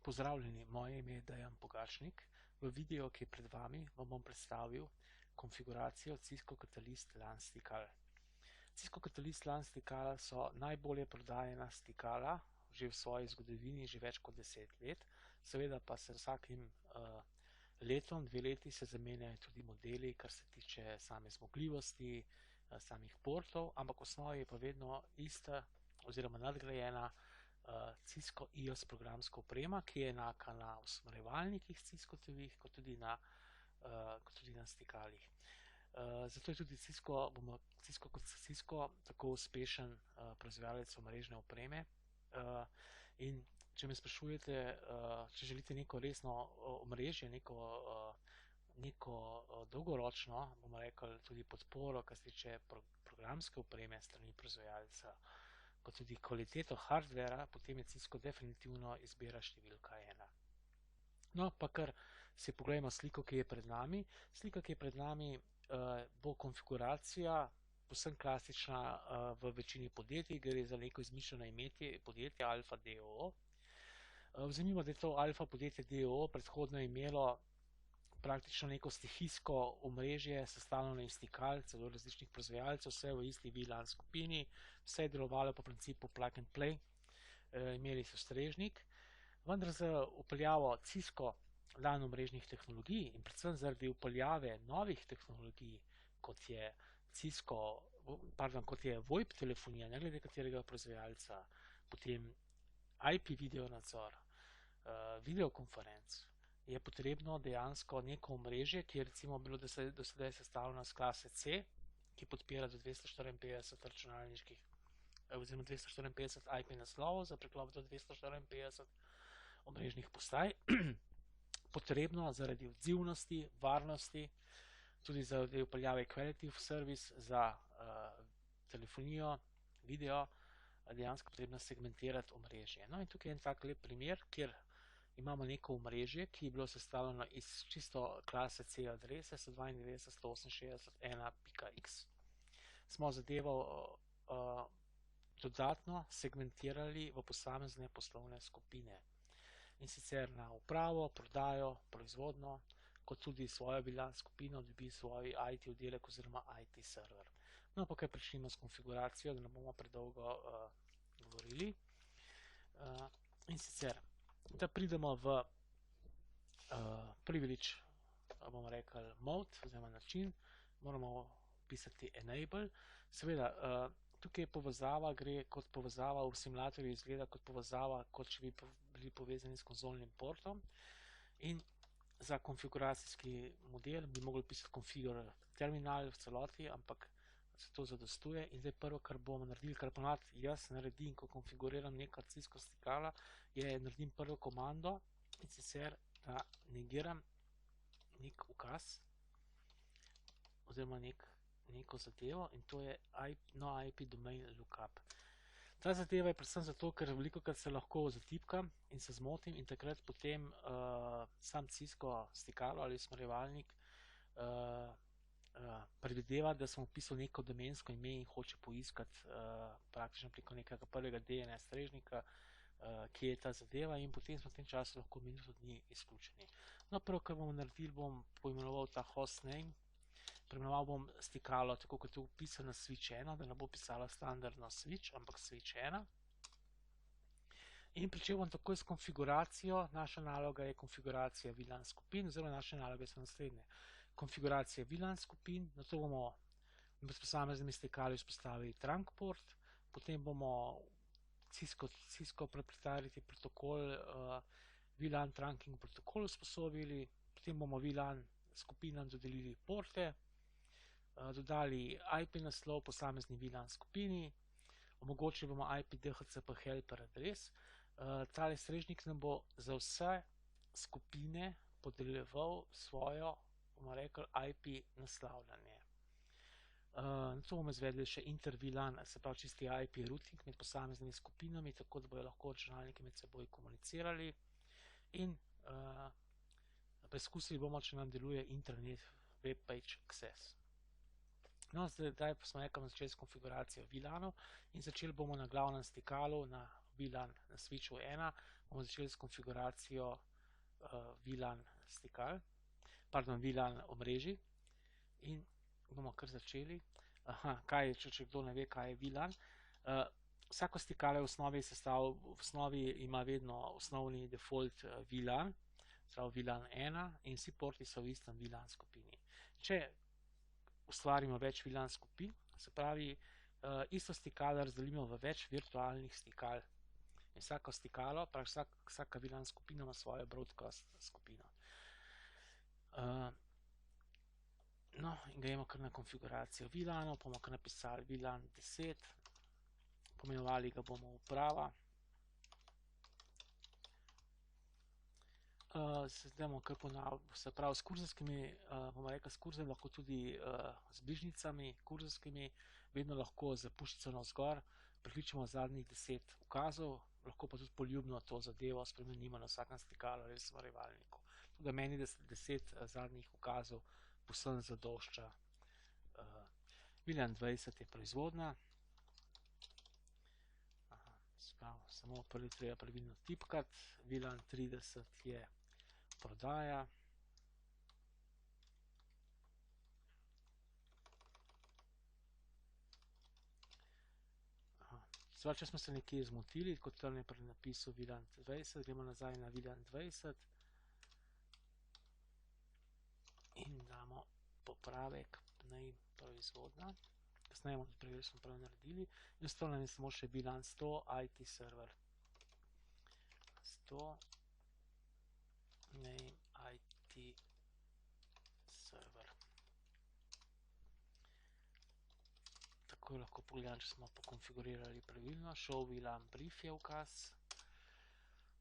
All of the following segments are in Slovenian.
Pozdravljeni, moje ime je Dejan Pogačnik. V videu, ki je pred vami, vam bom predstavil konfiguracijo Cisco Catalyst LAN stikal. Cisco Catalyst LAN stikala so najbolje prodajena stikala že v svoji zgodovini, že več kot 10 let. Seveda pa se vsakim letom, 2 leti se zamenjajo tudi modeli, kar se tiče same zmogljivosti, samih portov, ampak v osnovi je pa vedno ista oziroma nadgrajena Cisco IOS programska oprema, ki je enaka na usmerjevalnikih Cisco-tevih, kot tudi na stikalih. Zato je tudi Cisco tako uspešen proizvajalec omrežne opreme. In če me sprašujete, če želite neko resno omrežje, neko dolgoročno, bomo rekli, tudi podporo, kar se tiče programske opreme strani proizvajalca, kot tudi kvaliteto hardvera, potem je Cisco definitivno izbira številka 1. No, pa kar si pogledamo sliko, ki je pred nami. Slika, ki je pred nami, bo konfiguracija povsem klasična v večini podjetij, gre za neko izmišljeno imetje podjetja Alfa d.o.o. Vzemimo, da je to Alfa podjetje d.o.o. predhodno imelo praktično neko stihijsko omrežje, sestavljeno iz stikal, celo različnih proizvajalcev, vse v isti VLAN skupini, vse je delovalo po principu plug and play, imeli so strežnik, vendar z vpeljavo Cisco LAN omrežnih tehnologij in predvsem zaradi vpeljave novih tehnologij, kot je VoIP telefonija, ne glede katerega proizvajalca, potem IP video nadzor, videokonferenc, je potrebno dejansko neko omrežje, ki je recimo bilo do sedaj sestavljeno z klase C, ki podpira do 254 računalniških oziroma 254 IP naslovov za preklop do 254 omrežnih postaj, potrebno zaradi odzivnosti, varnosti, tudi zaradi vpeljave Quality of Service za telefonijo, video, dejansko potrebno segmentirati omrežje. No in tukaj je en tak lep primer, kjer imamo neko omrežje, ki je bilo sestavljeno iz čisto klase C adrese 192.168.1.x. Smo zadevo dodatno segmentirali v posamezne poslovne skupine. In sicer na upravo, prodajo, proizvodno, kot tudi svojo VLAN skupino dobi svoj IT oddelek oziroma IT server. No, pa kaj pričnimo s konfiguracijo, da ne bomo predolgo govorili. In sicer, da pridemo v privilege, bomo rekli, mode oziroma način, moramo pisati enable. Seveda, tukaj povezava gre kot povezava v simulatorju, izgleda kot povezava, kot če bi bili povezani s konzolnim portom. In za konfiguracijski model bi mogli pisati configure terminal v celoti, ampak se to zadostuje. In zdaj prvo, kar bomo naredili, kar ponavadi jaz naredim, ko konfiguriram neka Cisco stikala, je naredim prvo komando, in sicer, da negiram nek ukaz oziroma neko zadevo, in to je no IP domain lookup. Ta zadeva je predvsem zato, ker velikokrat se lahko zatipkam in se zmotim in takrat potem sam Cisco stikalo ali usmerjevalnik predvideva, da sem vpisal neko domensko ime in hoče poiskati praktično preko nekega prvega DNS strežnika, kje je ta zadeva, in potem smo v tem času lahko minuto dni izključeni. No, prvo, kar bomo naredili, bom poimenoval ta hostname, preimenoval bom stikalo, tako kot je upisano switch 1, da ne bo pisalo standardno switch, ampak switch 1. In pričel bom takoj s konfiguracijo. Naša naloga je konfiguracija VLAN skupin, oziroma naše naloge so naslednje. Konfiguracija VLAN skupin, na to bomo s posameznimi stikali vzpostavili trunk port, potem bomo Cisco proprietary protokol, VLAN trunking protokol usposobili, potem bomo VLAN skupinam dodelili porte, dodali IP naslov posamezni VLAN skupini, omogočili bomo IP DHCP helper adres. Tale strežnik nam bo za vse skupine podeljeval svojo, bomo rekli, IP naslavljanje. Na to bomo izvedli še inter-VLAN, se pravi čisti IP routing med posameznimi skupinami, tako da bojo lahko računalniki med seboj komunicirali, in preizkusili bomo, če nam deluje internet web page access. No, zdaj pa smo nekam začeli s konfiguracijo VLANov in začeli bomo na glavnem stikalu, na VLAN na switchu 1, bomo začeli s konfiguracijo VLAN stikal, VLAN omrežij in bomo kar začeli. Če kdo ne ve, kaj je VLAN. Vsako stikalo v osnovi ima vedno osnovni default VLAN, VLAN 1 in vsi porti so v istem VLAN skupini. Če ustvarimo več VLAN skupin, se pravi, isto stikalo razdelimo v več virtualnih stikal. In vsako stikalo, vsaka VLAN skupina ima svojo broadcast skupino. No, in gremo kar na konfiguracijo VLANov, bomo kar napisali VLAN 10, pomenovali ga bomo uprava. Zdaj bomo kar ponavljali, se pravi s kurzorskimi, bomo rekli s kurzorjem, lahko tudi z bližnjicami kurzorskimi, vedno lahko z puščico navzgor prikličemo zadnjih 10 ukazov, lahko pa tudi poljubno to zadevo spremenimo na vsakem stikalu ali usmerjevalniku. Tudi meni 10 zadnjih ukazov povsem zadošča. VLAN 20 je proizvodnja. Samo prvi treba pravilno tipkati. VLAN 30 je prodaja. Če smo se nekje zmotili, kot tam je pri napisu VLAN 20, gremo nazaj na VLAN 20 in damo popravek name proizvodnja. Kasneje bomo preverili, smo prav naredili. In ostalo nam je samo še VLAN 100 IT server. 100 name IT server. Tako lahko pogledam, če smo pokonfigurirali pravilno. Show VLAN brief je ukaz.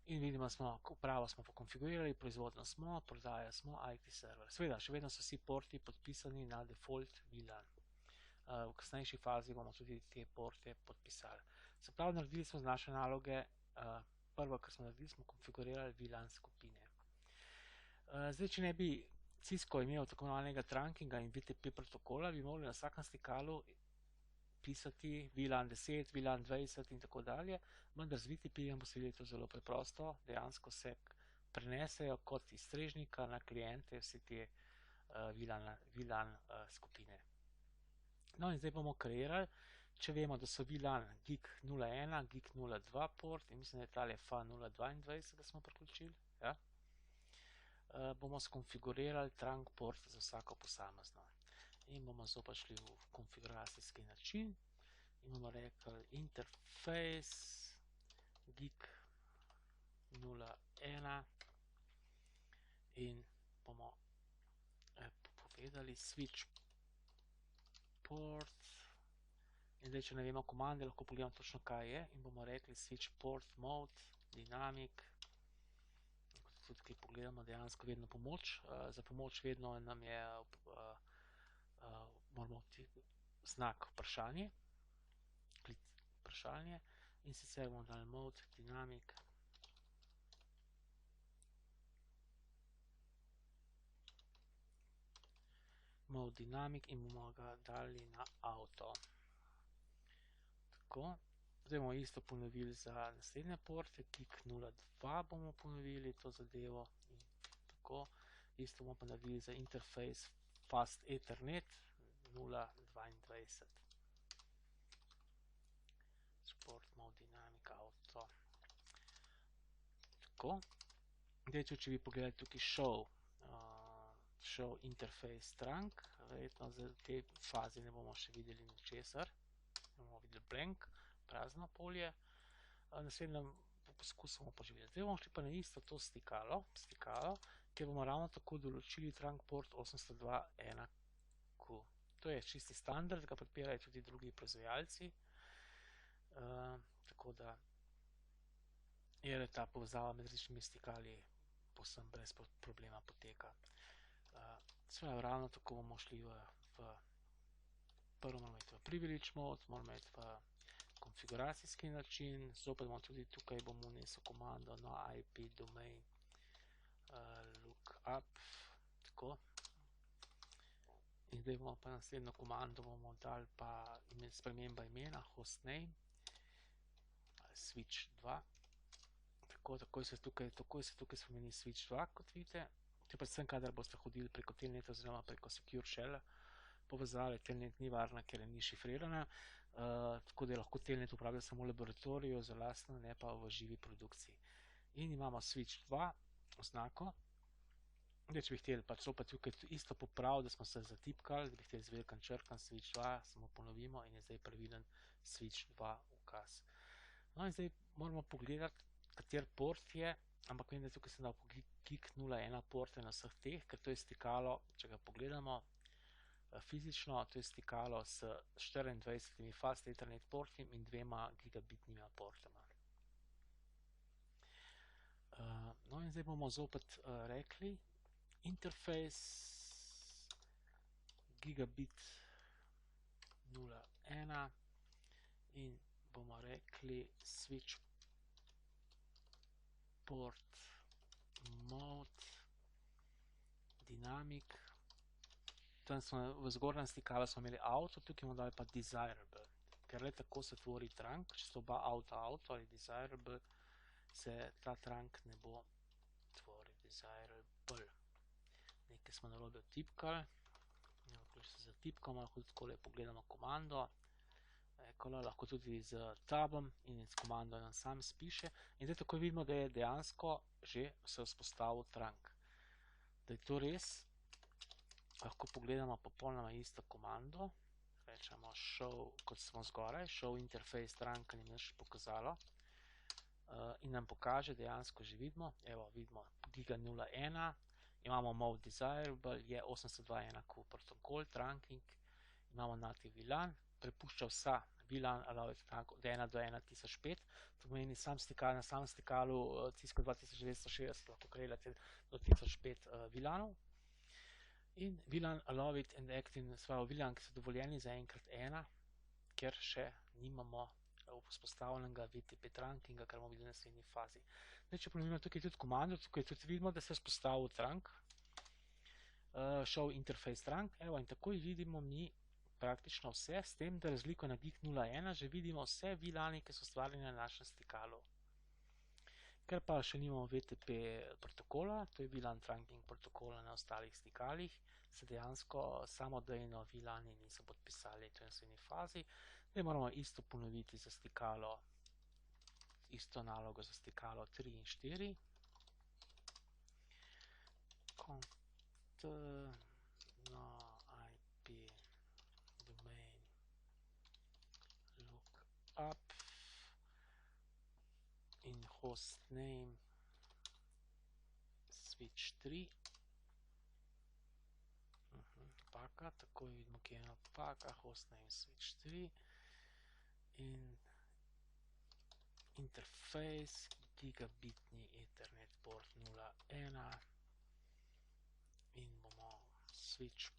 In vidimo, upravo smo pokonfigurirali, proizvodno smo, prodaja smo, IT server. Seveda, še vedno so vsi porti podpisani na default VLAN. V kasnejši fazi bomo tudi te porte podpisali. Se pravi, naredili smo z naše naloge, prvo, kar smo naredili, smo konfigurirali VLAN skupine. Zdaj, če ne bi Cisco imel tako imenovanega trunkinga in VTP protokola, bi morali na vsakem stikalu pisati VLAN 10, VLAN 20 in tako dalje, vendar z VTP-jem bo seveda to zelo preprosto, dejansko se prenesejo kot iz strežnika na kliente vse te VLAN skupine. No in zdaj bomo kreirali, če vemo, da so VLAN GIG 01, GIG 02 port in mislim, da je tale FA 022, da smo priključili, ja, bomo skonfigurirali trunk port za vsako posamezno. In bomo zopet šli v konfiguracijski način in bomo rekli interface GIG 01 in bomo povedali switch port. In zdaj, če ne vemo komande, lahko pogledamo točno, kaj je in bomo rekli switch port mode, dynamic. Tudi, ki pogledamo dejansko vedno pomoč. Za pomoč vedno nam je moramo znak vprašanje, klic vprašanje in sicer bomo dali mode, dynamic. Mode dynamic in bomo ga dali na auto. Tako, zdaj bomo isto ponovili za naslednje porte, GIG 02 bomo ponovili to zadevo in tako, isto bomo pa naredili za interface Fast Ethernet 022. Support mode dynamic auto. Tako, zdaj če bi pogledali tukaj show interface trunk, verjetno za te fazi ne bomo še videli ničesar, bomo videli blank, prazno polje. Naslednjem poskusimo pa že videti. Zdaj bomo šli pa na isto to stikalo, kjer bomo ravno tako določili trunk port 802.1q. To je čisti standard, ga podpirajo tudi drugi proizvajalci, tako da je ta povezava med različnimi stikali povsem brez problema poteka. Seveda ravno tako bomo šli prvo moramo imeti v privilege mode, moramo imeti v konfiguracijski način, zopet bomo tudi tukaj bomo vnesel komando no IP domain lookup, tako. In zdaj bomo pa naslednjo komando bomo dali pa sprememba imena, hostname, ali switch 2. Takoj se tukaj spremeni switch 2, kot vidite. To je predvsem, kadar boste hodili preko telneta oziroma preko secure shella povezave. Telnet ni varna, ker ni šifrirana, tako da lahko telnet uporablja samo v laboratoriju za lastno, ne pa v živi produkciji. In imamo switch 2 oznako. Če bi hteli pač zopet tukaj isto popraviti, da smo se zatipkali, da bi hteli z velikim črkam switch 2, samo ponovimo in je zdaj pravilen switch 2 ukaz. No in zdaj moramo pogledati, kater port je, ampak vem, da tukaj sem dal gig 01 porte na vseh teh, ker to je stikalo, če ga pogledamo fizično, to je stikalo s 24 fast ethernet porti in 2 gigabitnima portama. No in zdaj bomo zopet rekli interface gigabit 01 in bomo rekli switch port mode dynamic. Tam smo v zgornjem stikalu smo imeli auto, tukaj bomo dali pa desirable, ker le tako se tvori trunk. Če so oba auto ali desirable, se ta trunk ne bo tvoril. Desirable. Nekaj smo narobe vtipkali. Če se zatipkamo, lahko tudi takole pogledamo komando. Lahko tudi z tabom in s komando nam sam spiše. In zdaj tako vidimo, da je dejansko že se vzpostavil trunk. Da je to res, lahko pogledamo popolnoma isto komando. Rečemo show, kot smo zgoraj, show interface trunka ni nam še pokazalo. In nam pokaže, dejansko že vidimo, evo vidimo giga 01, imamo mode desirable, je 802.1q protokol, trunking, imamo native VLAN, prepušča vsa VLAN allowed trunk od 1 do 1005, to pomeni na samem stikalu Cisco 2960 lahko kreirate do 1005 VLANov. In VLAN allowed and active, svojo VLAN, ki so dovoljeni za enkrat 1, ker še nimamo vzpostavljenega VTP trunkinga, kar bomo videli v naslednji fazi. Če ponovimo, tukaj tudi komando, tukaj tudi vidimo, da se je vzpostavil trunk, show interface trunk, evo in takoj vidimo mi praktično vse, s tem, da razliko na gig 01 že vidimo vse VLANi, ki so ustvarjeni na našem stikalu. Ker pa še nimamo VTP protokola, to je VLAN trunking protokola na ostalih stikalih, se dejansko samodejno VLANi niso podpisali, to je v naslednji fazi. Zdaj moramo isto ponoviti za stikalo, isto nalogo za stikalo 3 in 4. Const no IP domain look up in host name switch 3. Paka, takoj vidimo, kje je napaka, host name switch 3 in interface gigabitni ethernet port 01 in bomo switch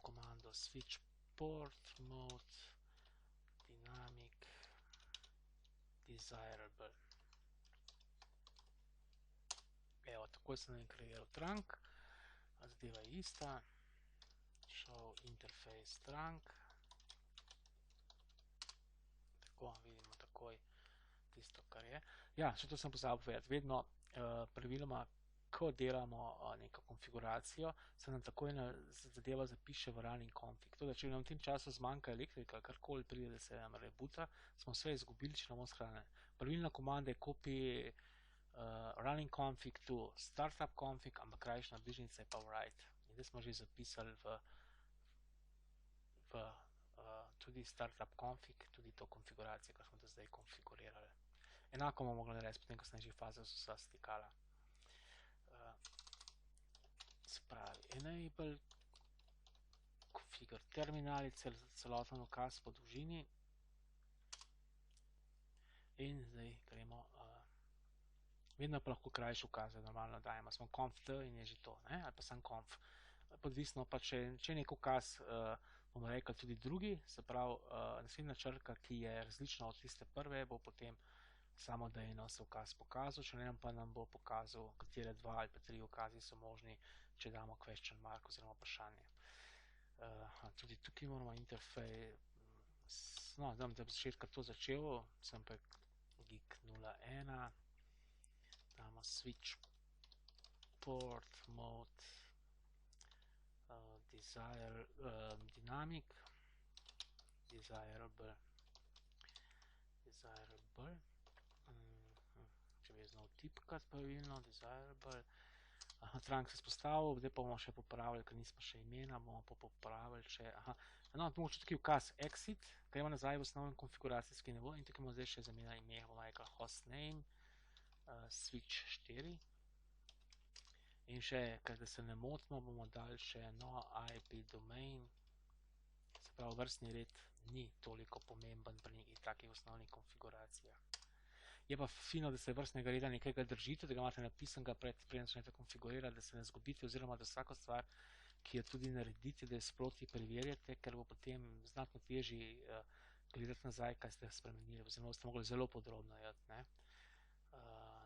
komando switch port mode dynamic desirable. Evo, takoj se nam je kreiral trunk, zadeva je ista. Show interface trunk. Tako, vidimo takoj tisto, kar je. Ja, še to sem pozabil povedati. Vedno praviloma, ko delamo neko konfiguracijo, se nam takoj zadeva zapiše v running config. To, da če nam v tem času zmanjka elektrika, karkoli pride, da se nam reboota, smo vse izgubili, če nam bomo shranili. Pravilna komanda je copy running config to startup config, ampak krajšna bližnjica je pa write. In zdaj smo že zapisali v tudi startup config, tudi to konfiguracijo, kar smo do zdaj konfigurirali. Enako bomo mogli narediti, potem, ko sem že faze vsa stikala. Se pravi, enable, configure terminali, celoten ukaz po dolžini. In zdaj gremo, vedno pa lahko krajši ukaze, normalno dajemo, smo conf.t in je že to, ali pa sam conf. Podvisno pa, če je nek ukaz, bomo rekli tudi drugi, se pravi, naslednja črka, ki je različna od tiste prve, bo potem samodejno se ukaz pokazal, če ne pa nam bo pokazal, katere 2 ali pa 3 ukazi so možni, če damo question mark oziroma vprašanje. Tudi tukaj moramo interface, no, da bi začetka to začel, sem pa gig 01, damo switch port mode dynamic, desirable, če bi znal tipkat pravilno, desirable, trunk se spostavil, zdaj pa bomo še popravili, ker nismo še imena, bomo pa popravili še, no, tu mogoče tukaj ukaz exit, gremo nazaj v osnovnem konfiguracijski nivo in tukaj bomo zdaj še zamenjali ime, bomo rekli hostname, switch 4 in še, ker da se ne motimo, bomo dali še no IP domain, se pravi vrstni red ni toliko pomemben pri nekih takih osnovnih konfiguracijah. Je pa fino, da se vrstnega reda nekega držite, da ga imate napisanega preden začnete konfigurati, da se ne zgubite oziroma da vsako stvar, ki jo tudi naredite, da jo sproti preverjate, ker bo potem znatno težje gledati nazaj, kaj ste spremenili, oziroma boste mogli zelo podrobno jeti, ne.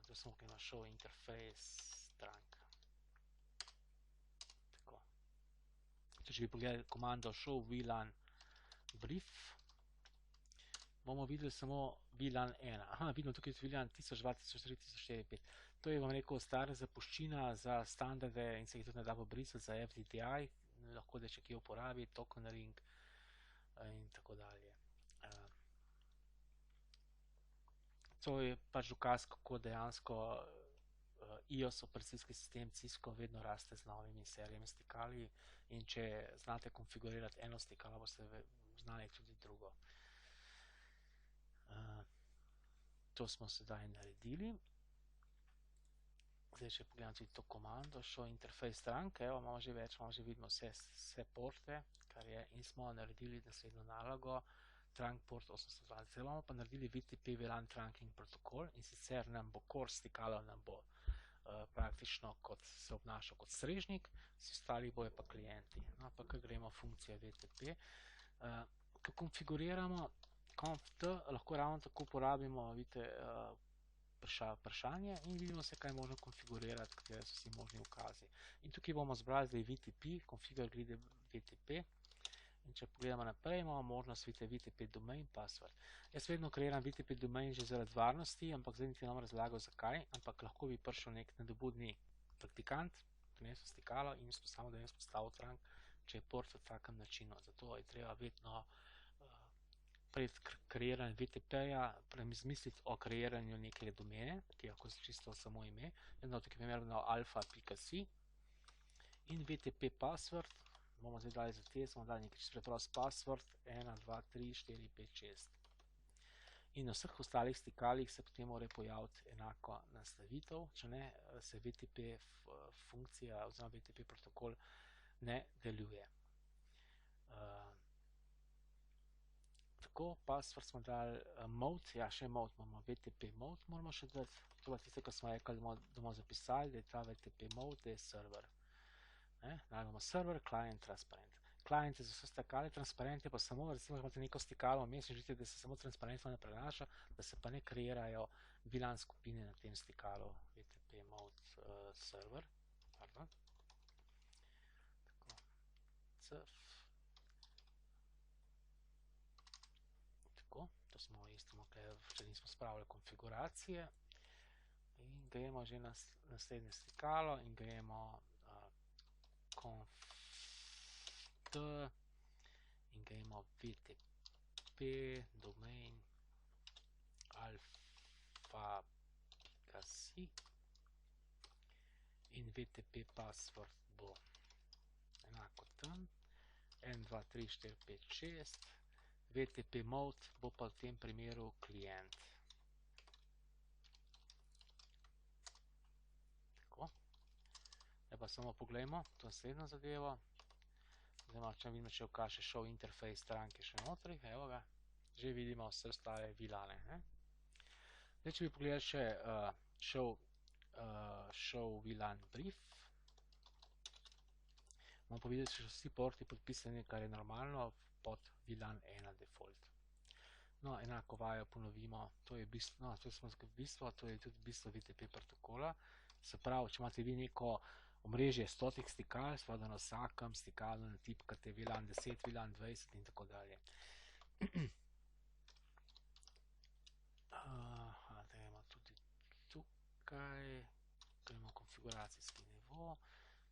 Da smo kaj našel interface trunk. Tako. Če bi pogledali komando show VLAN brief, bomo videli samo VLAN 1. Vidimo tukaj VLAN 1002.1003.1045. To je, vam rekel, stara zapuščina za standarde in se jih tudi ne da pobrisati za FTDI, lahko da še kje uporabi, token ring in tako dalje. To je pač dokaz, kako dejansko iOS operacijski sistem Cisco vedno raste z novimi serijami stikali in če znate konfigurirati eno stikalo, boste znali tudi drugo. To smo sedaj naredili. Zdaj še pogledam tudi to komando, show interface trunk, evo, imamo že več, imamo že vidimo vse porte, kar je, in smo naredili naslednjo nalogo, trunk port 802. Zdaj bomo pa naredili VTP VLAN trunking protokol in sicer nam bo core stikalo nam bo praktično kot se obnašal kot strežnik, vsi ostali bojo pa klienti. No, pa kar gremo funkcija VTP. Ko konfiguriramo conft, lahko ravno tako uporabimo, vidite, vprašanje in vidimo se, kaj je možno konfigurirati, katere so vsi možni ukazi. In tukaj bomo zbrali zdaj VTP, configure grid VTP. In če pogledamo naprej, imamo možnost VTP domain password. Jaz vedno kreiram VTP domain že zaradi varnosti, ampak zdaj niti ne bom razlagal zakaj, ampak lahko bi prišel nek nedobudni praktikant, prinesel stikalo in samo da je vzpostavil trunk, če je port v takem načinu. Zato je treba vedno pred kreiranjem VTP-ja razmisliti o kreiranju neke domene, ki je lahko čisto samo ime. Jedno tukaj primerno alfa.si in VTP password. Bomo zdaj dali za te, smo dali nekaj čisto preprost password 1, 2, 3, 4, 5, 6. In na vseh ostalih stikalih se potem mora pojaviti enako nastavitev, če ne se VTP funkcija oziroma VTP protokol ne deluje. Tako, password smo dali mode, ja še mode imamo, VTP mode moramo še dati, to pa tiste, ko smo rekli, da bomo zapisali, da je ta VTP mode, da je server. Najdemo server, client, transparent. Client je za vse stikale, transparent je pa samo, recimo, imate neko stikalo vmes in želite, da se samo transparentno ne prenaša, da se pa ne kreirajo VLAN skupine na tem stikalu, VTP mode server. Pardon. Tako, surf. Tako, to smo isto, če nismo spravili konfiguracije. In gremo že na naslednje stikalo in gremo conft in gremo VTP domain alfa.si in VTP password bo enako tam 1, 2, 3, 4, 5, 6. VTP mode bo pa v tem primeru klient. Zdaj pa samo pogledamo to naslednjo zadevo. Zdaj če vidimo, če vkaže show interface stranke še notri, evo ga, že vidimo vse ostale VLANe. Zdaj, če bi pogledali še show VLAN brief, bomo pa videli, če so vsi porti podpisani, kar je normalno, pod VLAN 1 default. No, enako vajo ponovimo, to je bistvo, no, to smo bistvo, to je tudi bistvo VTP protokola. Se pravi, če imate vi neko omrežje 100 stikal, seveda na vsakem stikalu natipkate VLAN 10, VLAN 20 in tako dalje. tukaj, gremo konfiguracijski nivo,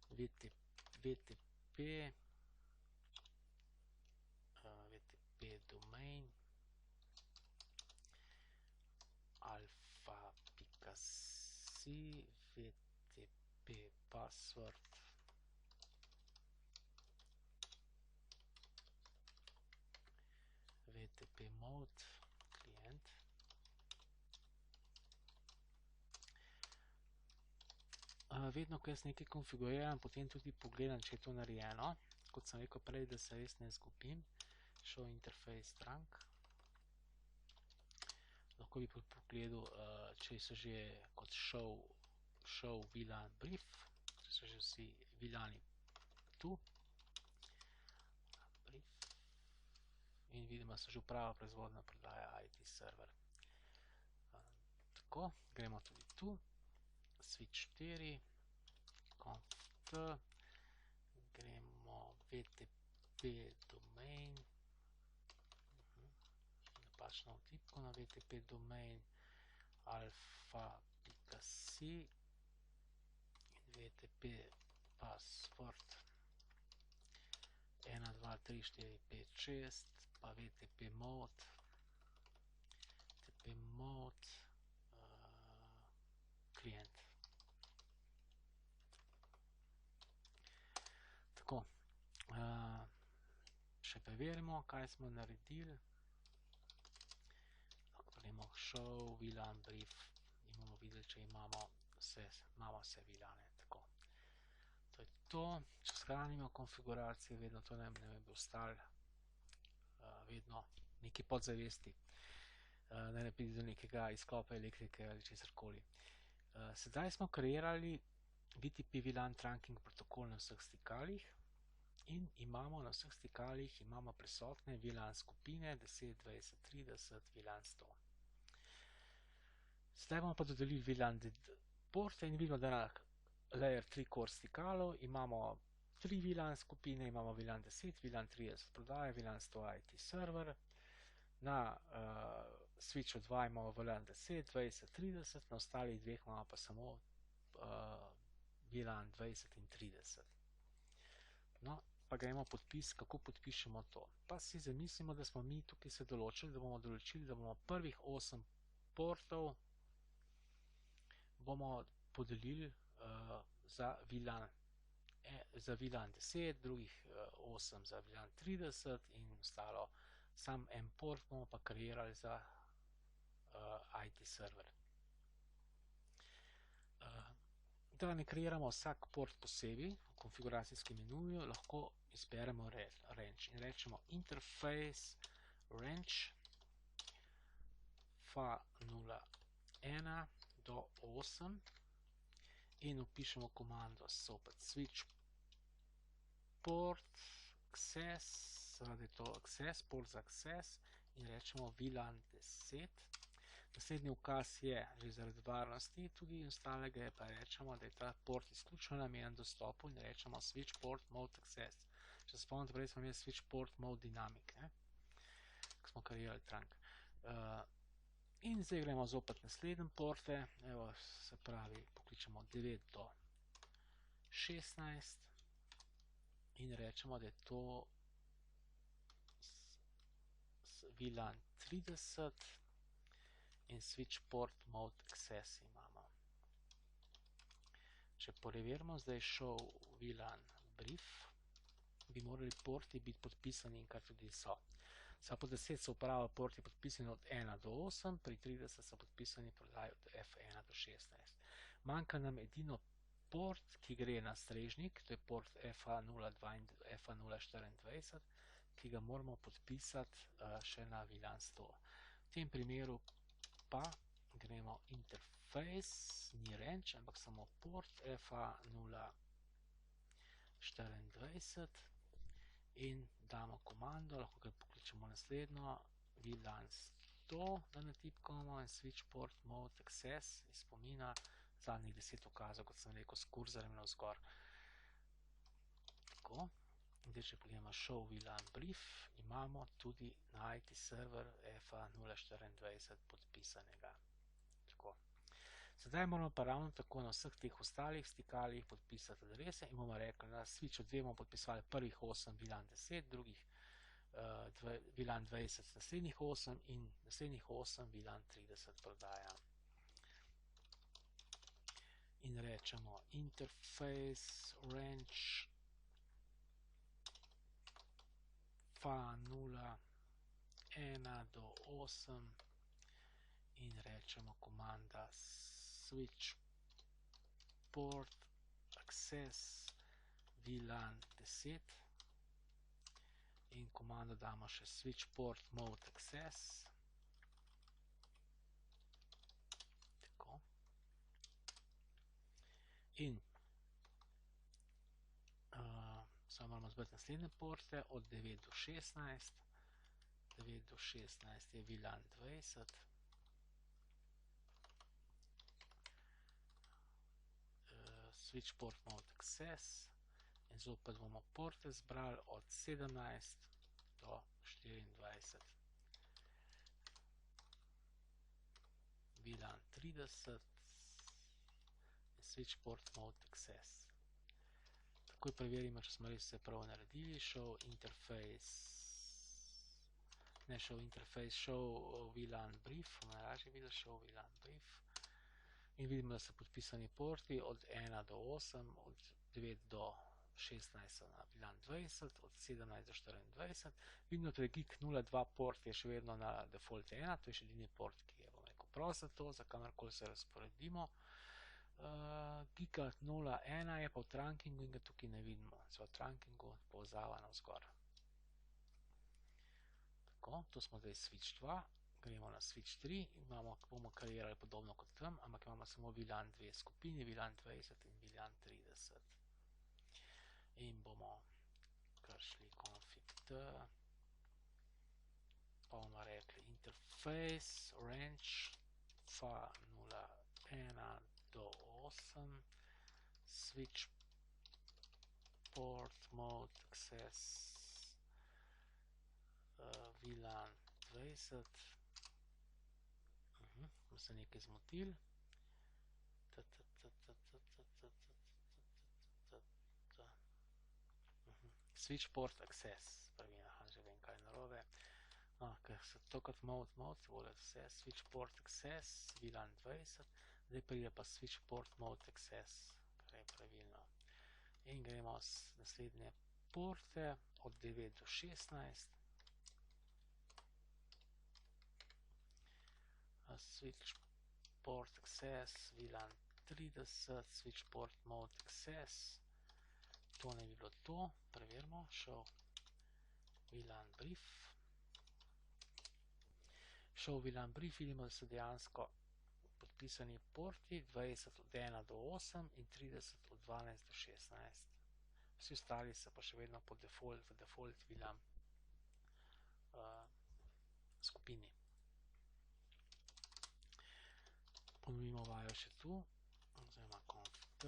VTP domain, alfa.si, VTP password, VTP mode, klient. Vedno, ko jaz nekaj konfiguriram, potem tudi pogledam, če je to narejeno. Kot sem rekel prej, da se res ne izgubim. Show interface strank. Lahko bi pogledal, če so že kot show VLAN brief, če so že vsi VLANi tu. In vidimo, so že uprava proizvodna prodaja IT server. Tako, gremo tudi tu. Switch 4, conf.t, gremo VTP domain, napačno vtipko na VTP domain, alfa.si in VTP password 1, 2, 3, 4, 5, 6, pa VTP mode, klient. Tako, še preverimo, kaj smo naredili. Lahko gremo show VLAN brief in bomo videli, če imamo vse VLANe. Tako, to je to. Če shranimo konfiguracije, vedno to ne bi ostalo vedno neki podzavesti, da ne pride do nekega izklopa elektrike ali česarkoli. Sedaj smo kreirali VTP VLAN trunking protokol na vseh stikalih in imamo na vseh stikalih prisotne VLAN skupine 10, 20, 30, VLAN 100. Sedaj bomo pa dodelili VLAN porte in vidimo, da na layer 3 core stikalu imamo 3 VLAN skupine, imamo VLAN 10, VLAN 30 prodaja, VLAN 100 IT server. Na switchu 2 imamo VLAN 10, 20, 30, na ostalih dveh imamo pa samo VLAN 20 in 30. No, pa gremo podpis, kako podpišemo to. Pa si zamislimo, da smo mi tukaj se določili, da bomo prvih 8 portov bomo podelili za VLAN 10, drugih 8 za VLAN 30 in ostalo, sam en port bomo pa kreirali za IT server. Da ne kreiramo vsak port posebej, v konfiguracijskem menuju lahko izberemo range in rečemo interface range fa01 do 8 in upišemo komando switch port access, radi to access, port za access in rečemo VLAN 10. Naslednji ukaz je že zaradi varnosti, tudi ostalega je pa rečemo, da je ta port izključno namenjen dostopu in rečemo switch port mode access. Če se spomnite, prej smo imeli switch port mode dynamic, ko smo kreirali trunk. In zdaj gremo zopet naslednje porte, evo, se pravi, pokličemo 9 do 16 in rečemo, da je to VLAN 30 in switch port mode access imamo. Če preverimo zdaj show VLAN brief, bi morali porti biti podpisani in kar tudi so. Samo po 10 so uprava porti podpisani od 1 do 8, pri 30 so podpisani prodaji od F1 do 16. Manjka nam edino port, ki gre na strežnik, to je port FA02 in FA024, ki ga moramo podpisati še na VLAN 100. V tem primeru pa gremo interface, ni range, ampak samo port FA024 in damo komando, lahko ga pokličemo naslednjo, VLAN 100, da natipkamo in switch port mode access iz spomina, zadnjih 10 ukazov, kot sem rekel, s kurzorjem navzgor. Tako, zdaj če pogledamo show VLAN brief, imamo tudi na IT server FA024 podpisanega. Tako. Sedaj moramo pa ravno tako na vseh teh ostalih stikalih podpisati adrese in bomo rekli, na switchu 2 bomo podpisali prvih 8 VLAN 10, drugih VLAN 20 naslednjih 8 in naslednjih 8 VLAN 30 prodaja. In rečemo interface range fa 0 1 do 8 in rečemo komanda switch port access VLAN 10 in komando damo še switch port mode access. Tako. In samo moramo zbrati naslednje porte od 9 do 16. 9 do 16 je VLAN 20. Switch port mode access in zopet bomo porte zbrali od 17 do 24. VLAN 30 in switch port mode access. Takoj preverimo, če smo res vse prav naredili. Show VLAN brief, najlažje videli show VLAN brief. In vidimo, da so podpisani porti od 1 do 8, od 9 do 16 na VLAN 20, od 17 do 24. Vidimo, da je GIG 02 port je še vedno na default 1, to je še edini port, ki je, bom rekel, prost za to, za kamarkoli se razporedimo. GIGA 01 je pa v trunkingu in ga tukaj ne vidimo, v trunkingu povezava navzgor. Tako, to smo zdaj switch 2. Gremo na switch 3 in bomo kreirali podobno kot tam, ampak imamo samo VLAN 2 skupini, VLAN 20 in VLAN 30. In bomo kar šli config t, pa bomo rekli interface range fa 01 do 8, switch port mode access VLAN 20. Smo se nekaj zmotili. Switch port access. Pravi, že vem, kaj je narobe. Ker se tokrat mode, se bo vse. Switch port access, VLAN 20. Zdaj pride pa switch port mode access, kar je pravilno. In gremo s naslednje porte od 9 do 16. Switch port access, VLAN 30, switch port mode access. To ne bi bilo to, preverimo, show VLAN brief. Show VLAN brief, vidimo, da so dejansko podpisani porti 20 od 1 do 8 in 30 od 12 do 16. Vsi ostali so pa še vedno po default VLAN skupini. Ponovimo vajo še tu, oziroma config t,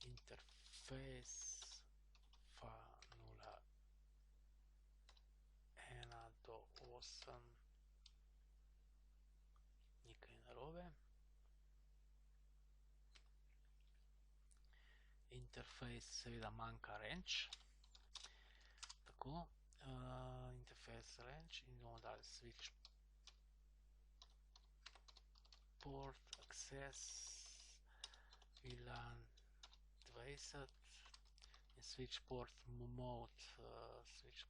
interface fa 01 do 8, nekaj narobe. Interface seveda manjka range, tako, interface range in bomo dali switch port access VLAN 20 in switch port mode, switch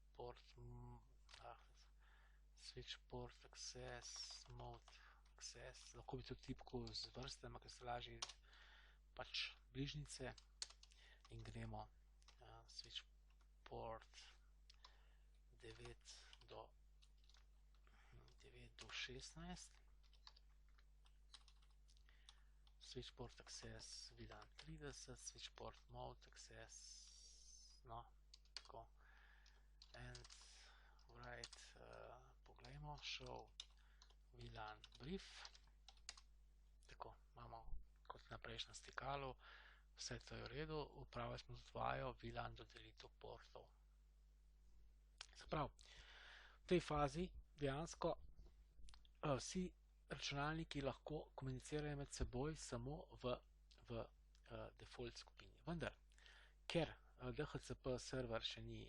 port access mode access, lahko bi tudi tipko z vrstama, ker se lažje pač bližnjice in gremo switch port 9 do 16. Switch port access VLAN 30, switch port mode access, no, tako, and right, poglejmo, show VLAN brief, tako, imamo kot na prejšnjem stikalu, vse to je v redu, upravili smo tudi vajo VLAN dodelitev portov. Se pravi, v tej fazi dejansko vsi računalniki lahko komunicirajo med seboj samo v default skupini. Vendar, ker DHCP server še ni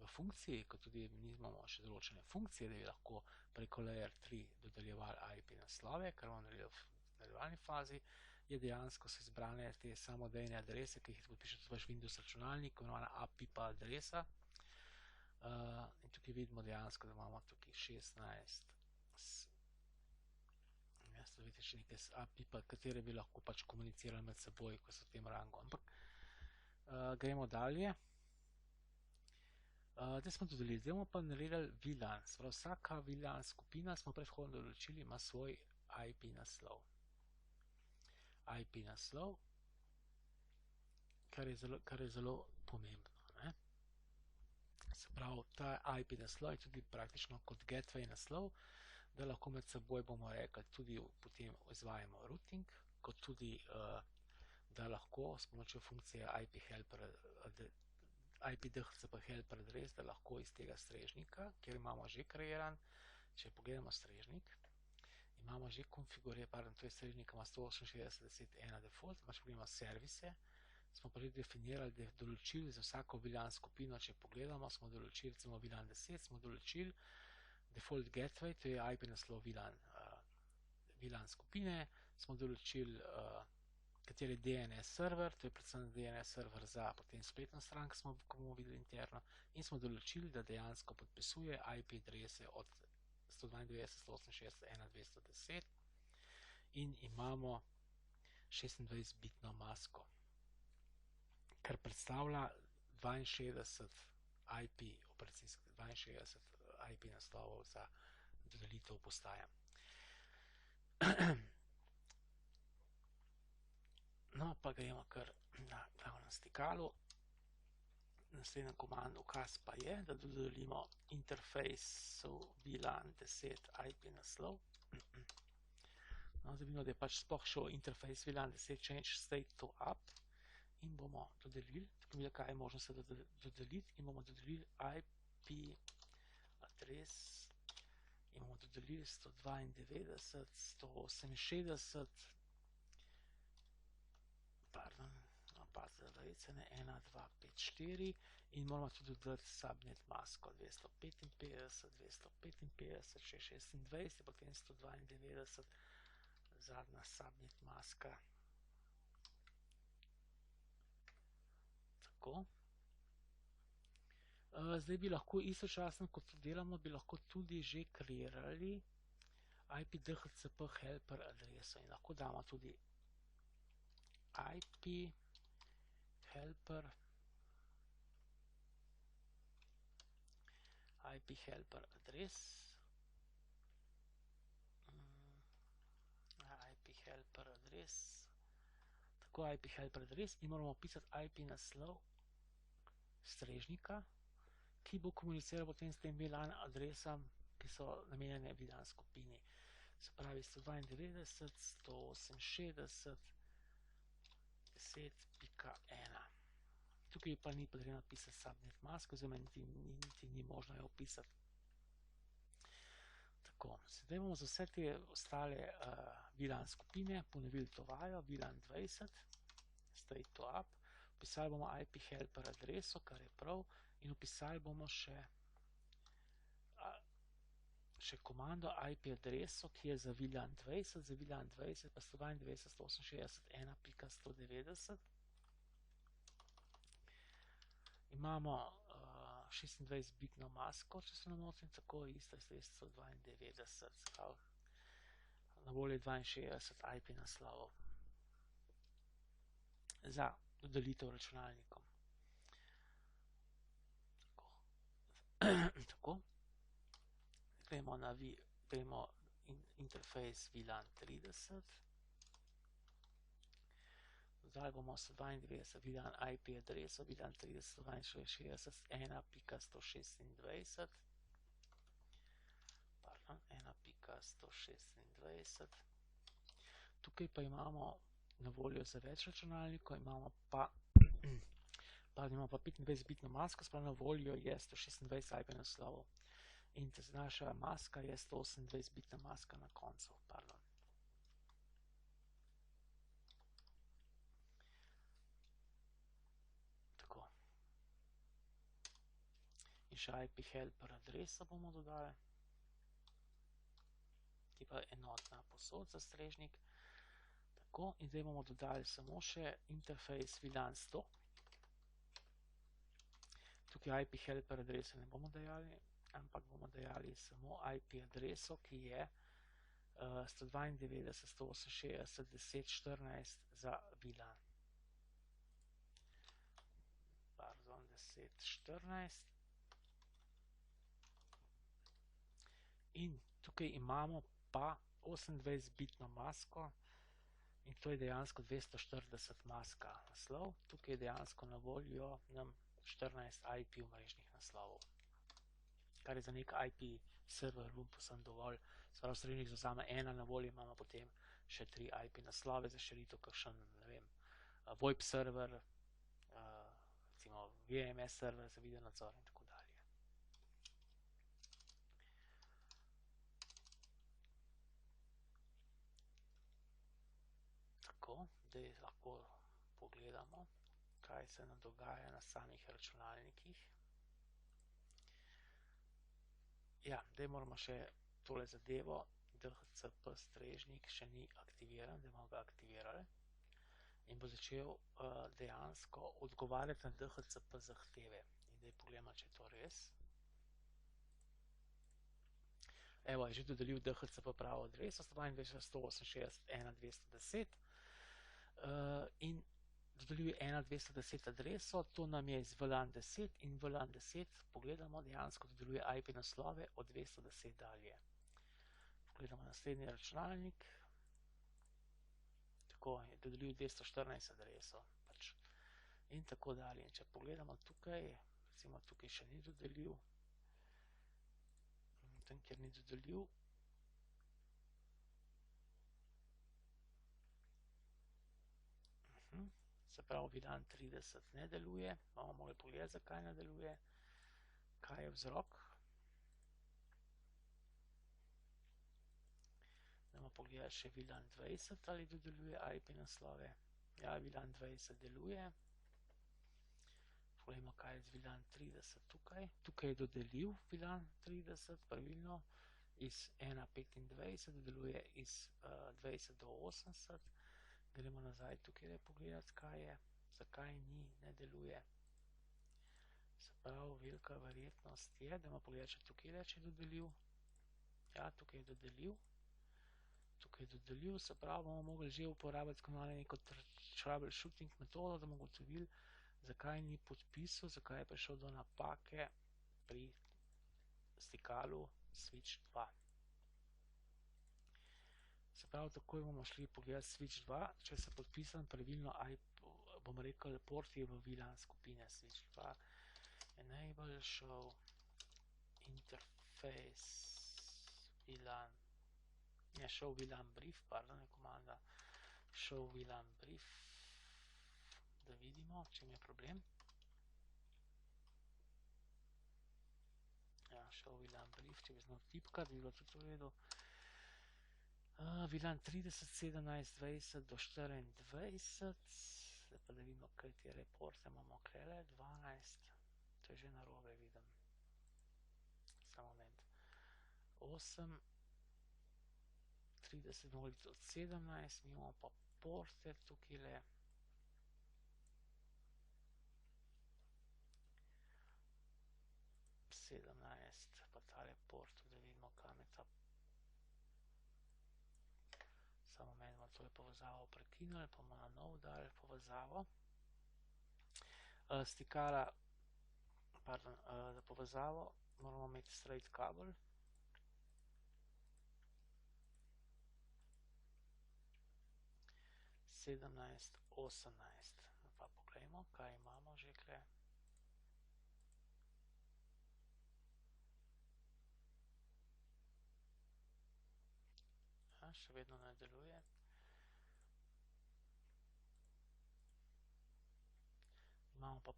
v funkciji, kot tudi nimamo še določene funkcije, da bi lahko preko Layer 3 dodeljevali IP naslove, kar bomo naredili v nadaljevalni fazi, je dejansko so izbrane te samodejne adrese, ki jih podpišete v vaš Windows računalnik, imenovana APIPA adresa. In tukaj vidimo dejansko, da imamo tukaj 16 vidite še nekaj APIPA, katere bi lahko pač komunicirali med seboj, ko so v tem rangu. Ampak gremo dalje. Zdaj smo dodelili, zdaj bomo pa naredili VLAN. Vsaka VLAN skupina smo predhodno določili, ima svoj IP naslov. IP naslov, kar je zelo pomembno. Ne? Se pravi, ta IP naslov je tudi praktično kot gateway naslov, da lahko med seboj bomo rekli, tudi potem izvajamo routing, kot tudi, da lahko s pomočjo funkcije IPDHCP helper adres, da lahko iz tega strežnika, kjer imamo že kreiran, če pogledamo strežnik, imamo že konfiguriran, to je strežnik, ima 168.10.1 default, če pogledamo servise, smo pa že definirali, da je določili za vsako VLAN skupino, če pogledamo, smo določili, recimo VLAN 10, smo določili default gateway, to je IP naslov VLAN skupine, smo določili, kateri DNS server, to je predvsem DNS server za potem spletno stran, ki smo bomo videli interno, in smo določili, da dejansko podpisuje IP adrese od 192.168.1.210 in imamo 26-bitno masko, kar predstavlja 62 IP naslovov za dodelitev postaja. No, pa gremo kar na glavnem stikalu. Naslednja komanda ukaz pa je, da dodelimo interfejsu VLAN 10 IP naslov. No, zdaj vidimo, da je pač sploh šel interfejs VLAN 10 change state to up in bomo dodelili, tako vidimo, kaj je možno se dodeliti in bomo dodelili IP adres in bomo dodelili 192, 168, pardon, 1, 2, 5, 4 in moramo tudi dodati subnet masko 255, 255, 26, potem 192, zadnja subnet maska. Tako. Zdaj bi lahko istočasno, kot to delamo, bi lahko tudi že kreirali IPDHCP helper adreso in lahko damo tudi IP helper adres tako IP helper adres in moramo pisati IP naslov strežnika, ki bo komuniciral potem s tem VLAN adresam, ki so namenjene VLAN skupini. Se pravi 192, 168, 10.1. Tukaj pa ni potrebno pisati subnet mask, oziroma niti ni možno jo opisati. Tako, sedaj bomo za vse te ostale VLAN skupine ponovili to vajo, VLAN 20, state to up, upisali bomo IP helper adreso, kar je prav, in upisali bomo še komando IP adreso, ki je za VLAN 20, za VLAN 20 pa 192.168.1.190. Imamo 26-bitno masko, če se ne motim, tako isto je 192, na voljo 62 IP naslovov za dodelitev računalnikom. Tako. Gremo na interfejs VLAN 30. Zdaj bomo 192 VLAN IP adreso, VLAN 30 192.1.126. Pardon, 1.126. Tukaj pa imamo na voljo za več računalnikov, imamo pa 25-bitno masko, sprav na voljo je 126 IP naslovov. In naša maska je 128-bitna maska na koncu, pardon. Tako. In še IP helper adresa bomo dodali. Ki pa je enotna posod za strežnik. Tako, in zdaj bomo dodali samo še interfejs VLAN 100. Tukaj IP helper adrese ne bomo dajali, ampak bomo dajali samo IP adreso, ki je 192.168.10.14 za VLAN. Pardon, 10.14. In tukaj imamo pa 28-bitno masko in to je dejansko 240 maska naslov. Tukaj je dejansko na voljo nam 14 IP omrežnih naslovov, kar je za nek IP server room posem dovolj. Sprav strežnik vzame ena, na voljo imamo potem še 3 IP naslove za širitev, kakšen, ne vem, VoIP server, recimo VMS server za video nadzor in tako dalje. Tako, zdaj lahko pogledamo, kaj se nam dogaja na samih računalnikih. Ja, zdaj moramo še tole zadevo, DHCP strežnik še ni aktiviran, da bomo ga aktivirali in bo začel dejansko odgovarjati na DHCP zahteve. In zdaj pogledamo, če je to res. Evo, je že dodelil DHCP pravo adreso 192.168.1.210 in dodelil je 1.210 adreso, to nam je iz VLAN 10 in VLAN 10, pogledamo, dejansko dodeluje IP naslove od 210 dalje. Pogledamo naslednji računalnik, tako je dodelil 214 adreso in tako dalje. In če pogledamo tukaj, recimo tukaj še ni dodelil, tam kjer ni dodelil, se pravi VLAN 30 ne deluje, bomo mogli pogledati, zakaj ne deluje, kaj je vzrok. Dajmo pogledati še VLAN 20, ali dodeluje IP naslove. Ja, VLAN 20 deluje. Poglejmo, kaj je z VLAN 30 tukaj. Tukaj je dodelil VLAN 30 pravilno iz 1.25, dodeluje iz 20 do 80. Gremo nazaj tukaj pogledati, kaj je, zakaj ne deluje. Se pravi, velika verjetnost je, da ima pogledati, če tukaj je dodelil. Ja, tukaj je dodelil. Tukaj je dodelil, se pravi, bomo mogli že uporabiti neko troubleshooting metodo, da bomo ugotovili, zakaj ni podpisal, zakaj je prišel do napake pri stikalu switch 2. Se pravi, takoj bomo šli pogledati switch 2, če se podpisan pravilno, bomo rekel, port je v VLAN skupine switch 2. Enable show interface VLAN, ne, show VLAN brief, pardon, je komanda show VLAN brief, da vidimo, če je problem. Ja, show VLAN brief, če bi znal tipkati, bi bilo tudi v redu. VLAN 30, 17, 20 do 24, zdaj pa da vidimo, kaj te reporte imamo klele, 12, to je že narobe, vidim, samo moment, 8, 30, bomo biti od 17, mi imamo pa porte tukaj, 17, pa tale port, da vidimo, kam je ta. Samo moment, bomo tole povezavo prekinuli, pa bomo na nov dali povezavo. Stikala, pardon, za povezavo moramo imeti straight kabel. Sedemnajst, 18, pa pogledamo, kaj imamo že kle. Še vedno ne deluje. Imamo pa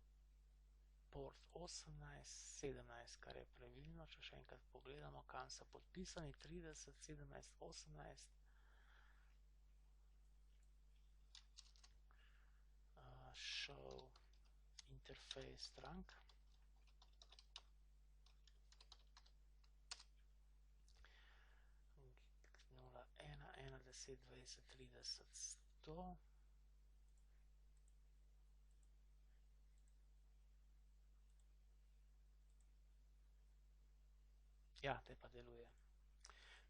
port port 18, 17, kar je pravilno, če še enkrat pogledamo, kam so podpisani, 30, 17, 18, show interface strank, 0, 1, 1, 10, 20, 30, 100, ja, te pa deluje.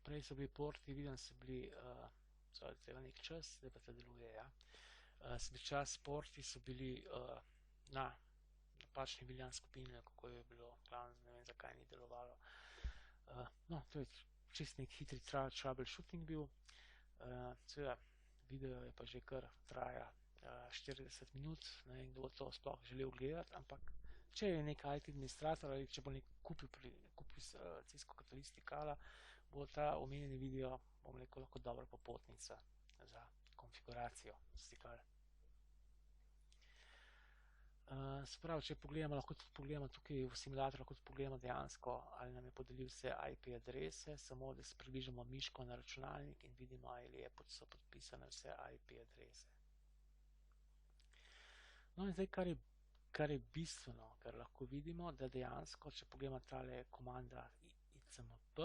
Prej so bili porti, vidim, so bili treba nek čas, zdaj pa te deluje, ja. Čas porti so bili na napačni biljan skupini, kako je bilo, glavno, ne vem, zakaj ni delovalo. No, to je čist nek hitri troubleshooting bil. Seveda, video je pa že kar traja 40 minut, ne vem, kdo bo to sploh želel gledati, ampak če je nek IT administrator ali če bo nek kupil Cisco Catalyst stikala, bo ta omenjeni video, bom rekel, lahko dobra popotnica za konfiguracijo stikal. Se pravi, če pogledamo, lahko tudi pogledamo tukaj v simulator, lahko tudi pogledamo dejansko, ali nam je podelil vse IP adrese, samo da se približamo miško na računalnik in vidimo, ali so podpisane vse IP adrese. No in zdaj, kar je bistveno, kar lahko vidimo, da dejansko, če pogledamo tale komanda icmp,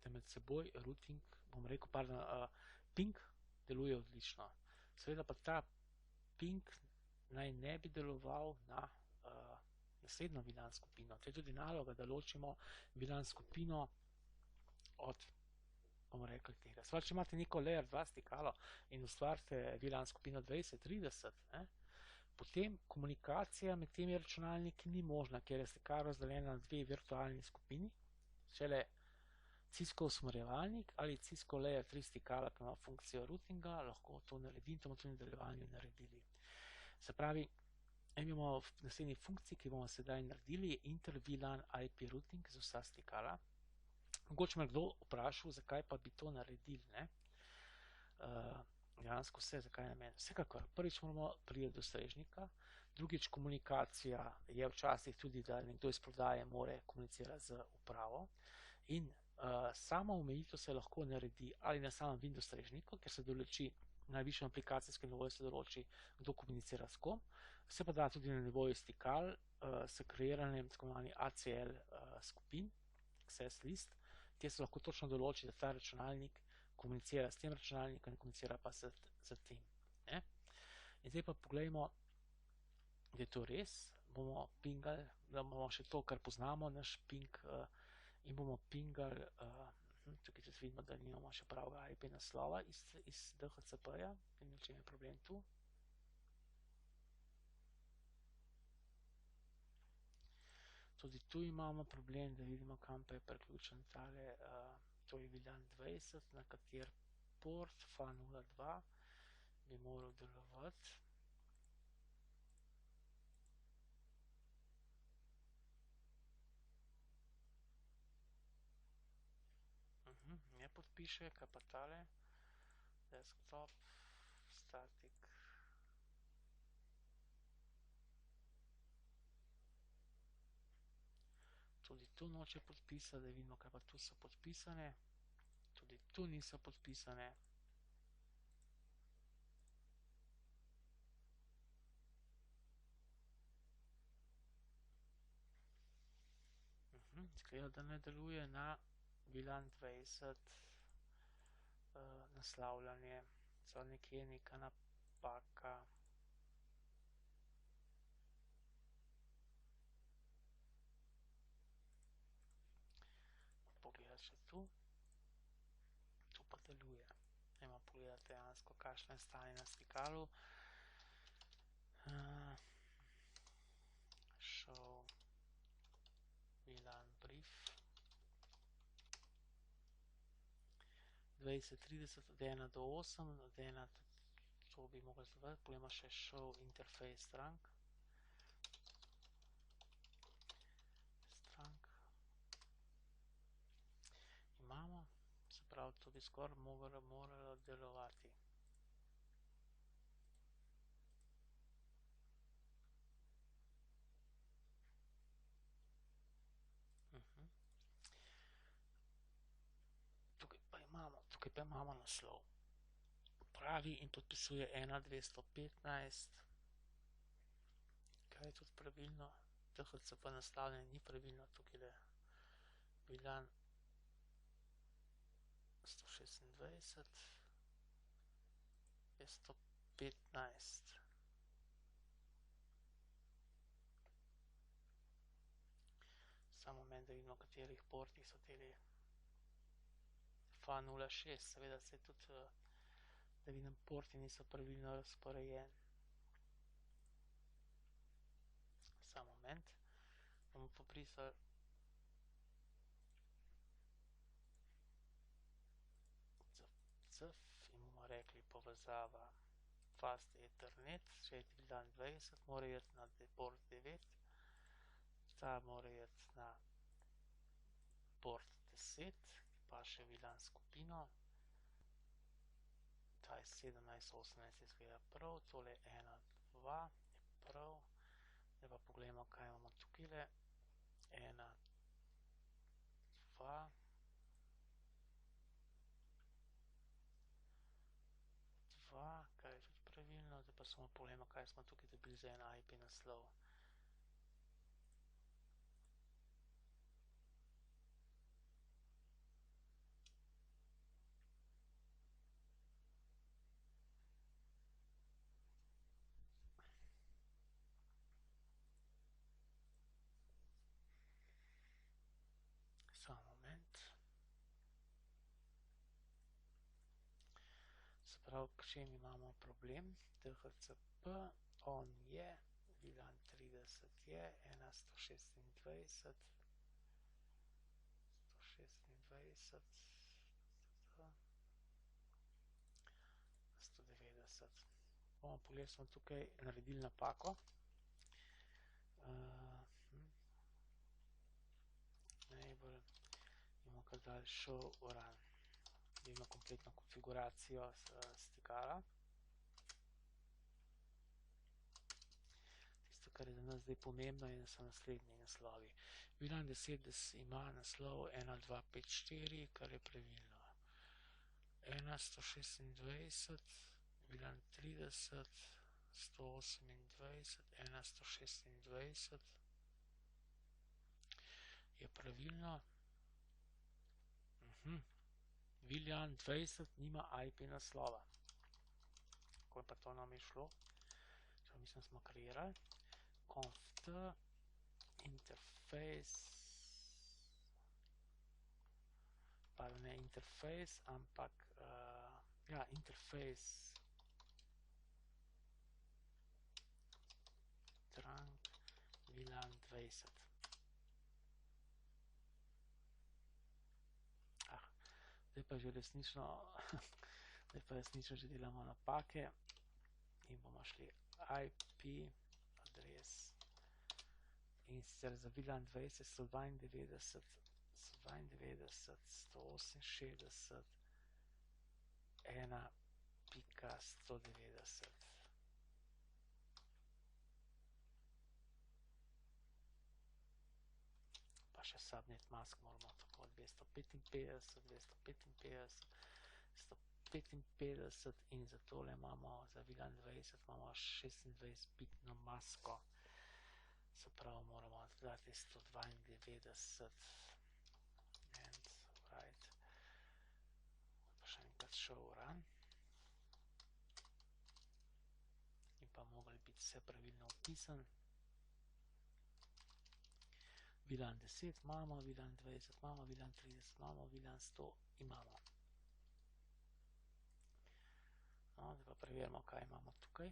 da med seboj routing, bom rekel, ping deluje odlično. Seveda pa ta ping naj ne bi deloval na naslednjo VLAN skupino. To je tudi naloga, da ločimo VLAN skupino od, bomo rekli, tega. Sva, če imate neko layer 2 stikalo in ustvarite VLAN skupino 20, 30, potem komunikacija med temi računalniki ni možna, ker je stikalo razdeljena na dve virtualni skupini, šele Cisco usmerjevalnik ali Cisco layer 3 stikala, ki ima funkcijo routinga, lahko to naredi in to bomo tudi v nadaljevanju naredili. Se pravi, imamo v naslednji funkciji, ki bomo sedaj naredili, je inter-VLAN IP routing za vsa stikala. Mogoče me kdo vprašal, zakaj pa bi to naredili, ne? Dejansko vse, zakaj namen. Vsekakor, prvič moramo priti do strežnika, drugič komunikacija je včasih tudi, da nekdo iz prodaje more komunicirati z upravo in sama omejitev se lahko naredi ali na samem Windows strežniku, ker se določi na višjem aplikacijskem nivoju se določi, kdo komunicira s kom, se pa da tudi na nivoju stikal s kreiranjem tako imenovanih ACL skupin, access list, kjer se lahko točno določi, da ta računalnik komunicira s tem računalnikom in komunicira pa s tem. In zdaj pa pogledajmo, da je to res, bomo pingali, da bomo še to, kar poznamo, naš ping, in bomo pingali, tukaj tudi vidimo, da nimamo še pravega IP naslova iz DHCP-ja, in če je problem tu. Tudi tu imamo problem, da vidimo, kam pa je priključen tale, to je VLAN 20, na kater port FA02 bi moral delovati. Ne podpiše, kaj pa tale, desktop, static. Tudi tu noče podpisati, da vidimo, kaj pa tu so podpisane. Tudi tu niso podpisane. Izgleda, da ne deluje na VLAN 20 naslavljanje. So nekje neka napaka. Pogledati še tu. Tu pa deluje. Ajmo pogledati dejansko, kakšno je stanje na stikalu. Show VLAN brief. 2030 od 1 do 8, od 1 to bi mogli zvedati, pogledamo še show interface strank. Imamo, se pravi, to bi skoraj moralo delovati. tukaj pa imamo naslov. Pravi in podpisuje 1215. Kaj je tudi pravilno? THCP naslavljanje ni pravilno, tukaj je Viljan 126 je 115. Samo moment, da vidimo, katerih portih so teli FA06, seveda se tudi, da vidim, porti niso pravilno razporejeni. Samo moment, bomo pobrisali CF in bomo rekli povezava Fast Ethernet, še Viljan 20, mora iti na port 9, ta mora iti na port 10, pa še Viljan skupino, ta je 1718 izgleda prav, tole 1, 2 je prav, zdaj pa pogledamo, kaj imamo tukaj, 1, 2, 2, kaj je tudi pravilno, zdaj pa samo pogledamo, kaj smo tukaj dobili za en IP naslov. Samo moment. Se pravi, k čem imamo problem? THCP, on je, Viljan 30 je, 126, 126, 190. Bomo pogledali, smo tukaj naredili napako. Najbolj imamo kar dali show run. Vidimo kompletno konfiguracijo stikala. Tisto, kar je za nas zdaj pomembno, so naslednji naslovi. Viljan 10 ima naslov 1254, kar je pravilno. 126, Viljan 30, 128, 126 je pravilno. Viljan 20 nima IP naslova. Kako je pa to nam je šlo? Če mislim, smo kreirali. Conft interface, pa ne interface, ampak ja, interface trunk Viljan 20. Zdaj pa že resnično že delamo napake in bomo šli IP adres in sicer za Viljan 20 192, 168, 1.190. Pa še subnet mask moramo tako 255, 155 in za tole imamo, za Viljan 20 imamo 26-bitno masko. Se pravi, moramo dati 192 and right. Pa še enkrat show run. In pa mogli biti vse pravilno upisan. Viljan 10 imamo, Viljan 20 imamo, Viljan 30 imamo, Viljan 100 imamo. No, zdaj pa preverimo, kaj imamo tukaj.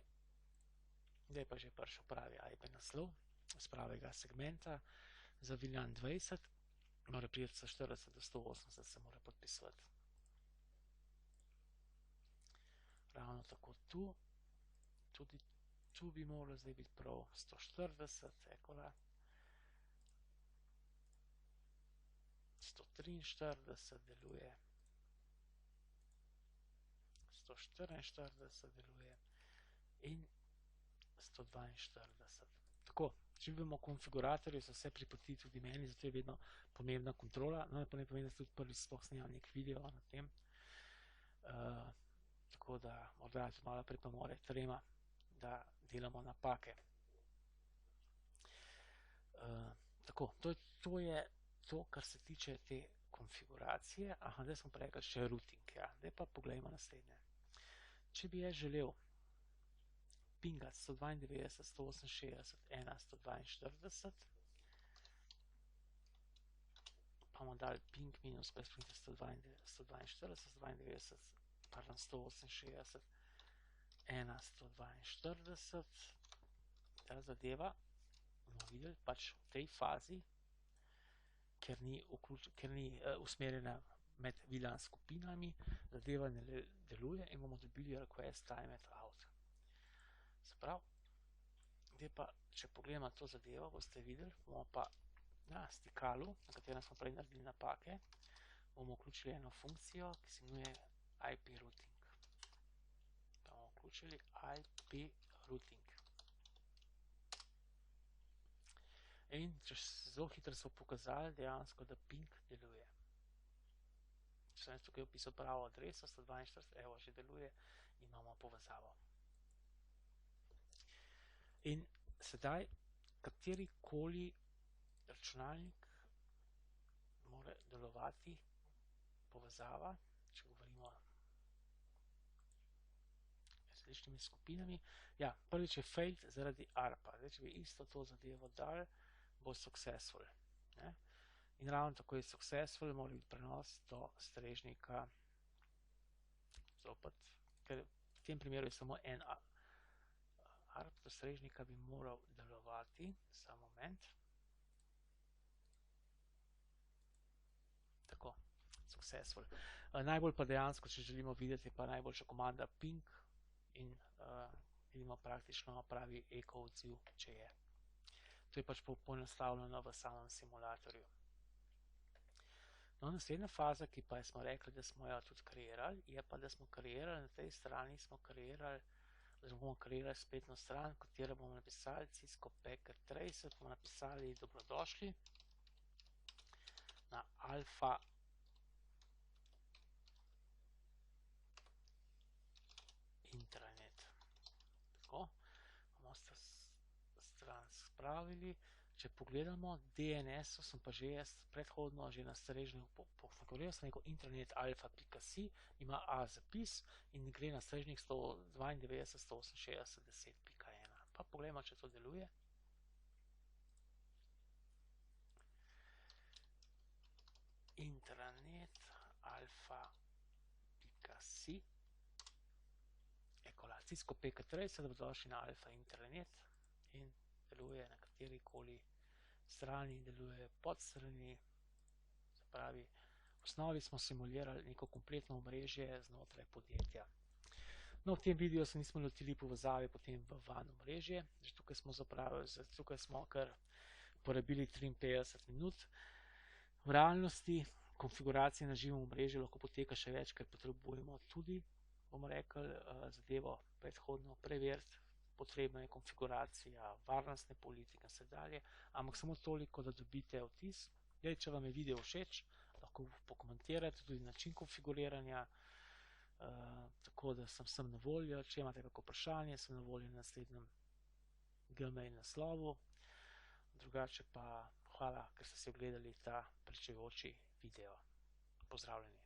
Zdaj pa že prišel pravi IP naslov z pravega segmenta. Za Viljan 20 mora priti sa 40 do 180, se mora podpisovati. Ravno tako tu, tudi tu bi moralo zdaj biti prav 140, ekola. 143 deluje, 144 deluje in 142. Tako, če vidimo konfiguratorje, so vse pripoti tudi meni, zato je vedno pomembna kontrola, no pa ne pomeni, da se tudi prvi sploh snimam nek video na tem. Tako da morda tudi malo pripomore trema, da delamo napake. Tako, to je to, kar se tiče te konfiguracije. Zdaj smo pa rekli še routing. Zdaj pa pogledajmo naslednje. Če bi jaz želel pingati 192, 168, 1, 142, pa bomo dali ping minus, pa spremite 142, 192, pardon, 168, 1, 142, ta zadeva, bomo videli, pač v tej fazi, ker ni usmerjena med VLAN skupinami, zadeva ne deluje in bomo dobili request timed out. Se pravi, zdaj pa, če pogledamo to zadevo, boste videli, bomo pa na stikalu, na katerem smo prej naredili napake, bomo vključili eno funkcijo, ki se imenuje IP routing. Pa bomo vključili IP routing. In zelo hitro so pokazali dejansko, da ping deluje. Če sem tukaj opisal pravo adreso, 142, evo, že deluje in imamo povezavo. In sedaj, katerikoli računalnik mora delovati povezava, če govorimo z različnimi skupinami. Ja, prvič je failed zaradi ARP-a. Zdaj, če bi isto to zadevo dal, bo successful. In ravno tako je successful, mora biti prenos do strežnika zopet, ker v tem primeru je samo en ARP do strežnika bi moral delovati, samo moment. Tako, successful. Najbolj pa dejansko, če želimo videti, pa najboljša komanda ping in vidimo praktično pravi eko odziv, če je. To je pač poenostavljeno v samem simulatorju. No, naslednja faza, ki pa smo rekli, da smo jo tudi kreirali, je pa, da smo kreirali, na tej strani smo kreirali, oziroma bomo kreirali spletno stran, katero bomo napisali Cisco Packet Tracer, bomo napisali dobrodošli na alfa intranet. Tako, bomo stran spravili. Če pogledamo, DNS-o sem pa že jaz predhodno že na strežniku pokonfiguriral, sem rekel intranet-alfa.si, ima A zapis in gre na strežnik 192, 168, 10.1. Pa pogledamo, če to deluje. Intranet-alfa.si Ekola, Cisco Packet Tracer, dobrodošli na alfa intranet in deluje na katerikoli strani, deluje pod strani, se pravi, v osnovi smo simulirali neko kompletno omrežje znotraj podjetja. No, v tem videu se nismo lotili povezave potem v WAN omrežje, tukaj smo kar porabili 53 minut. V realnosti konfiguracija na živem omrežju lahko poteka še več, ker potrebujemo tudi, bomo rekli, zadevo predhodno preveriti. Potrebna je konfiguracija, varnostne politike in vse dalje, ampak samo toliko, da dobite vtis. Če vam je video všeč, lahko pokomentirate tudi način konfiguriranja, tako da sem na voljo. Če imate kako vprašanje, sem na voljo na naslednjem Gmail naslovu. Drugače pa hvala, ker ste si ogledali ta pričujoči video. Pozdravljeni.